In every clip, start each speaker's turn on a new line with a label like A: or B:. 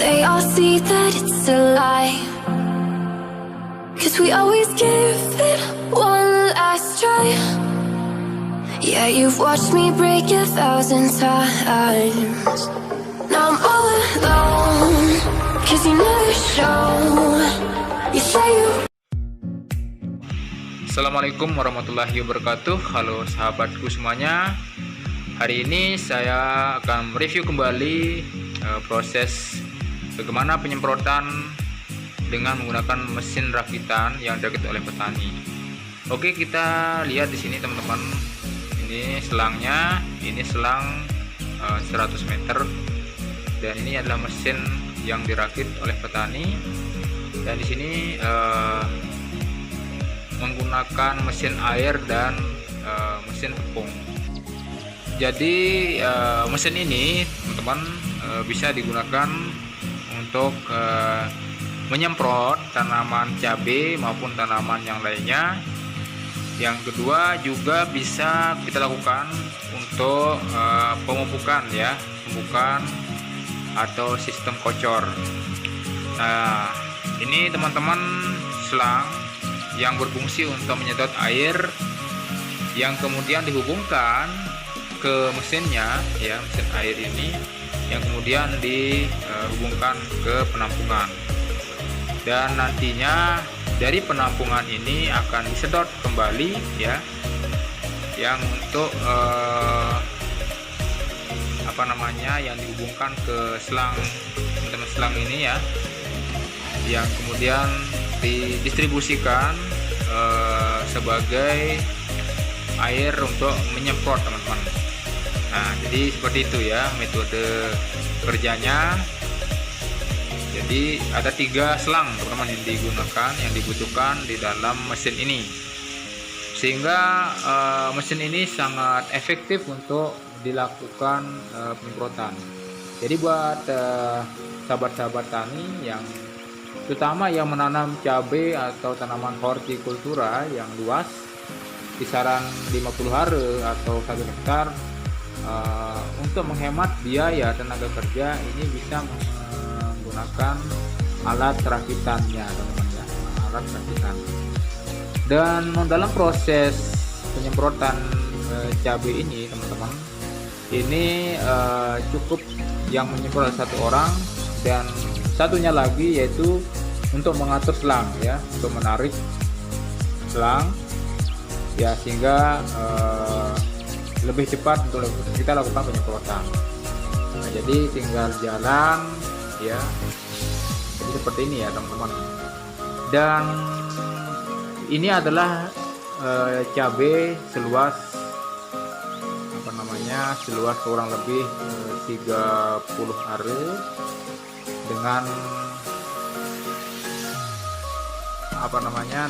A: they all see that it's a lie. 'Cause we always give it one last try. Yeah, you've watched me break 1,000 times. Now I'm all alone, 'cause you never show. You say you.
B: Assalamualaikum warahmatullahi wabarakatuh. Halo sahabatku semuanya. Hari ini saya akan mereview kembali proses bagaimana penyemprotan dengan menggunakan mesin rakitan yang dirakit oleh petani. Oke, kita lihat di sini teman-teman. Ini selangnya, ini selang 100 meter, dan ini adalah mesin yang dirakit oleh petani. Dan di sini menggunakan mesin air dan mesin tepung. Jadi mesin ini teman-teman bisa digunakan untuk menyemprot tanaman cabai maupun tanaman yang lainnya. Yang kedua juga bisa kita lakukan untuk pemupukan ya, pemupukan atau sistem kocor. Nah, ini teman-teman selang yang berfungsi untuk menyedot air yang kemudian dihubungkan ke mesinnya ya, mesin air ini yang kemudian dihubungkan ke penampungan, dan nantinya dari penampungan ini akan disedot kembali ya, yang untuk yang dihubungkan ke selang ini ya, yang kemudian didistribusikan sebagai air untuk menyemprot teman-teman. Nah, jadi seperti itu ya metode kerjanya. Jadi ada 3 selang teman-teman yang digunakan, yang dibutuhkan di dalam mesin ini, sehingga mesin ini sangat efektif untuk dilakukan penyemprotan. Jadi buat sahabat-sahabat tani yang terutama yang menanam cabai atau tanaman hortikultura yang luas, kisaran 50 hare atau 1 hektar, untuk menghemat biaya tenaga kerja ini bisa menggunakan alat rakitannya teman-teman ya, alat rakitan. Dan dalam proses penyemprotan cabai ini teman-teman, ini cukup yang menyemprot 1 orang, dan satunya lagi yaitu untuk mengatur selang ya, untuk menarik selang ya, sehingga lebih cepat untuk kita lakukan penyemprotan. Nah, jadi tinggal jalan ya, jadi seperti ini ya teman-teman. Dan ini adalah cabai seluas seluas kurang lebih 30 hare dengan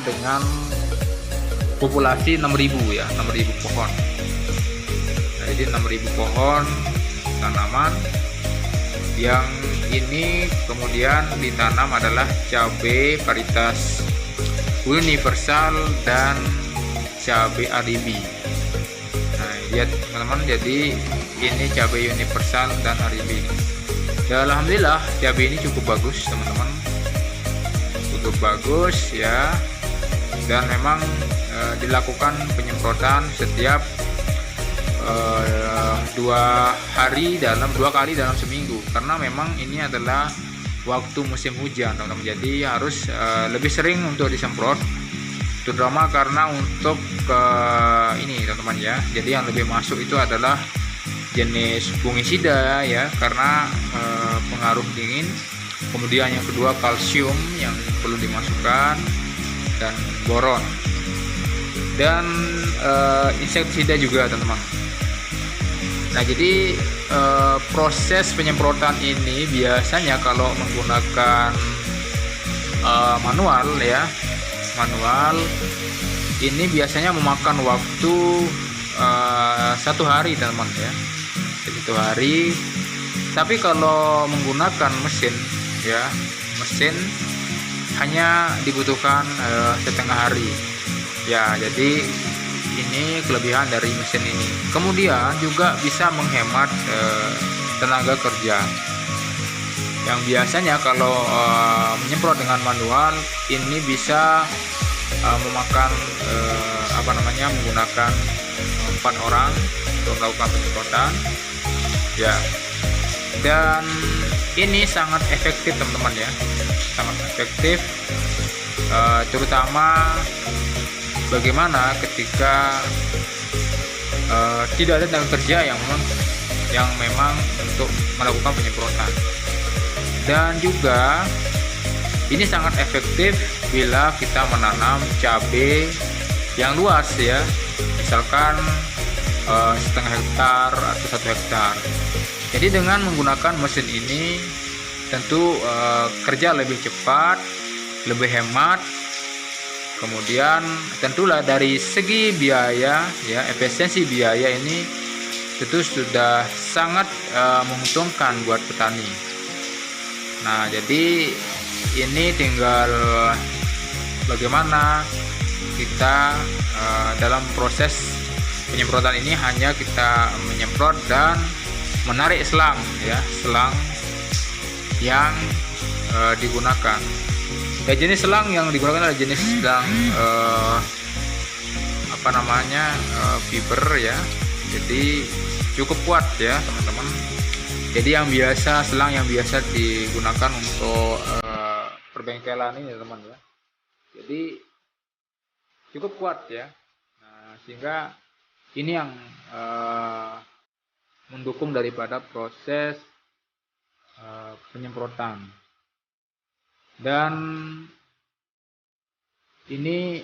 B: dengan populasi 6.000 ya, 6.000 pohon. Nah, jadi 6.000 pohon tanaman yang ini kemudian ditanam adalah cabai varietas universal dan cabai aribi. Nah, lihat teman-teman, jadi ini cabai universal dan aribi. Ya, alhamdulillah cabai ini cukup bagus teman-teman, cukup bagus ya. Dan memang dilakukan penyemprotan setiap 2 kali dalam seminggu, karena memang ini adalah waktu musim hujan teman-teman. Jadi harus lebih sering untuk disemprot, terutama karena untuk ini teman-teman ya. Jadi yang lebih masuk itu adalah jenis fungisida ya, karena pengaruh dingin. Kemudian yang kedua kalsium yang perlu dimasukkan, dan boron, dan insektisida juga teman-teman. Nah, jadi proses penyemprotan ini biasanya kalau menggunakan manual ya, ini biasanya memakan waktu 1 hari teman-teman ya, 1 hari. Tapi kalau menggunakan mesin ya, mesin hanya dibutuhkan setengah hari ya. Jadi ini kelebihan dari mesin ini. Kemudian juga bisa menghemat tenaga kerja Yang biasanya kalau menyemprot dengan manual ini bisa memakan menggunakan 4 orang untuk melakukan penyemprotan ya. Dan ini sangat efektif teman-teman ya, sangat efektif, terutama bagaimana ketika tidak ada tenaga kerja yang memang untuk melakukan penyemprotan. Dan juga ini sangat efektif bila kita menanam cabai yang luas ya, misalkan setengah hektar atau 1 hektar. Jadi dengan menggunakan mesin ini tentu kerja lebih cepat, lebih hemat. Kemudian tentulah dari segi biaya ya, efisiensi biaya ini tentu sudah sangat menguntungkan buat petani. Nah, jadi ini tinggal bagaimana kita dalam proses penyemprotan ini hanya kita menyemprot dan menarik selang ya, selang yang digunakan. Ya, jenis selang yang digunakan adalah jenis selang fiber ya. Jadi cukup kuat ya teman-teman. Jadi selang yang biasa digunakan untuk perbengkelan ini teman ya. Jadi cukup kuat ya. Nah, sehingga ini yang mendukung daripada proses penyemprotan. Dan ini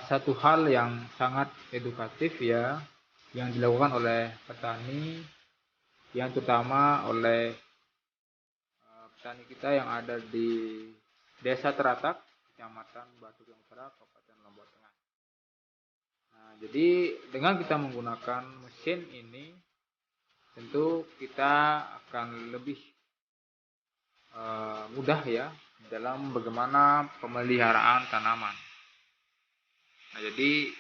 B: satu hal yang sangat edukatif ya, yang dilakukan oleh petani, yang terutama oleh petani kita yang ada di Desa Teratak, Kecamatan Batu Geng Utara, Kabupaten Lombok Tengah. Nah, jadi dengan kita menggunakan mesin ini, tentu kita akan lebih mudah ya dalam bagaimana pemeliharaan tanaman. Nah, jadi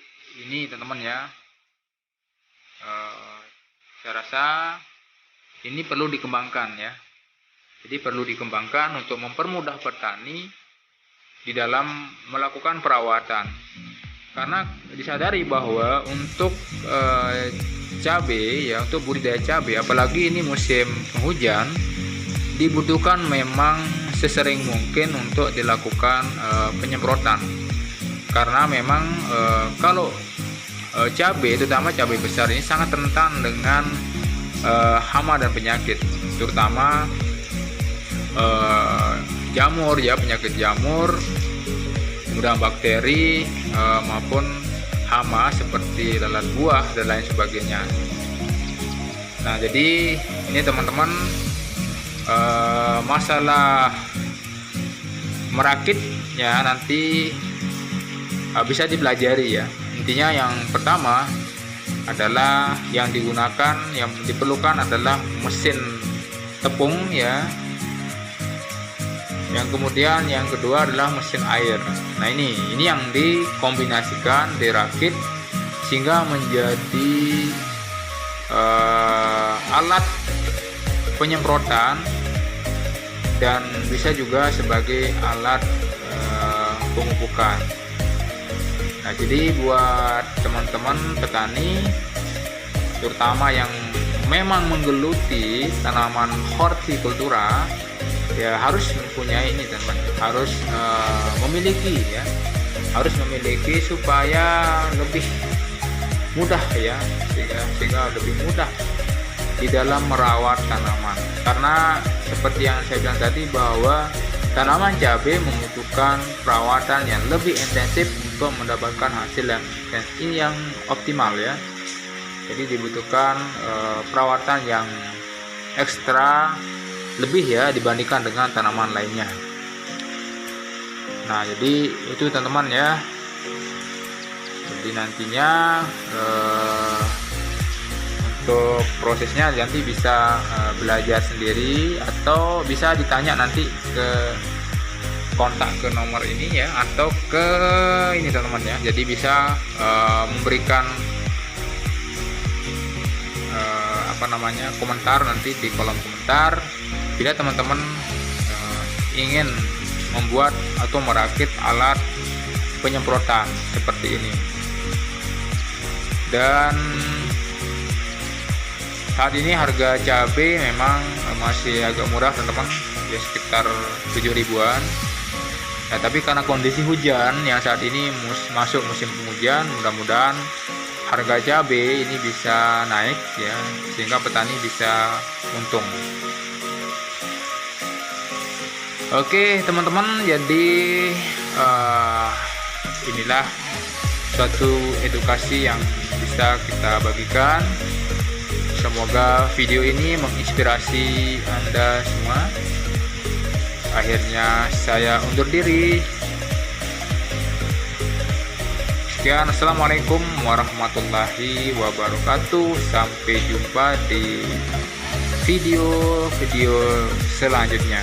B: ini teman-teman ya, saya rasa ini perlu dikembangkan ya. Jadi perlu dikembangkan untuk mempermudah petani di dalam melakukan perawatan. Karena disadari bahwa untuk cabai ya, untuk budidaya cabai, apalagi ini musim penghujan, dibutuhkan memang sesering mungkin untuk dilakukan penyemprotan. Karena memang kalau cabai, terutama cabai besar ini sangat rentan dengan hama dan penyakit, terutama jamur ya, penyakit jamur, kemudian bakteri maupun hama seperti lalat buah dan lain sebagainya. Nah, jadi ini teman-teman, masalah merakit ya nanti bisa dipelajari ya. Intinya yang pertama adalah yang digunakan, yang diperlukan adalah mesin tepung ya. Yang kemudian yang kedua adalah mesin air. Nah, ini yang dikombinasikan, dirakit sehingga menjadi alat penyemprotan dan bisa juga sebagai alat pemupukan. Nah, jadi buat teman-teman petani terutama yang memang menggeluti tanaman hortikultura ya, harus mempunyai ini teman, harus memiliki ya, harus memiliki supaya lebih mudah ya, sehingga lebih mudah di dalam merawat tanaman. Karena seperti yang saya bilang tadi bahwa tanaman cabai membutuhkan perawatan yang lebih intensif untuk mendapatkan hasil yang optimal ya. Jadi dibutuhkan perawatan yang ekstra lebih ya dibandingkan dengan tanaman lainnya. Nah, jadi itu teman-teman ya. Jadi nantinya untuk prosesnya nanti bisa belajar sendiri atau bisa ditanya nanti ke kontak ke nomor ini ya, atau ke ini teman-teman ya. Jadi bisa memberikan komentar nanti di kolom komentar bila teman-teman ingin membuat atau merakit alat penyemprotan seperti ini. Dan saat ini harga cabai memang masih agak murah teman-teman, ya sekitar 7 ribuan. Nah, tapi karena kondisi hujan yang saat ini masuk musim penghujan, mudah-mudahan harga cabai ini bisa naik ya, sehingga petani bisa untung. Oke teman-teman, jadi inilah suatu edukasi yang bisa kita bagikan. Semoga video ini menginspirasi Anda semua. Akhirnya saya undur diri. Sekian, assalamualaikum warahmatullahi wabarakatuh. Sampai jumpa di video selanjutnya.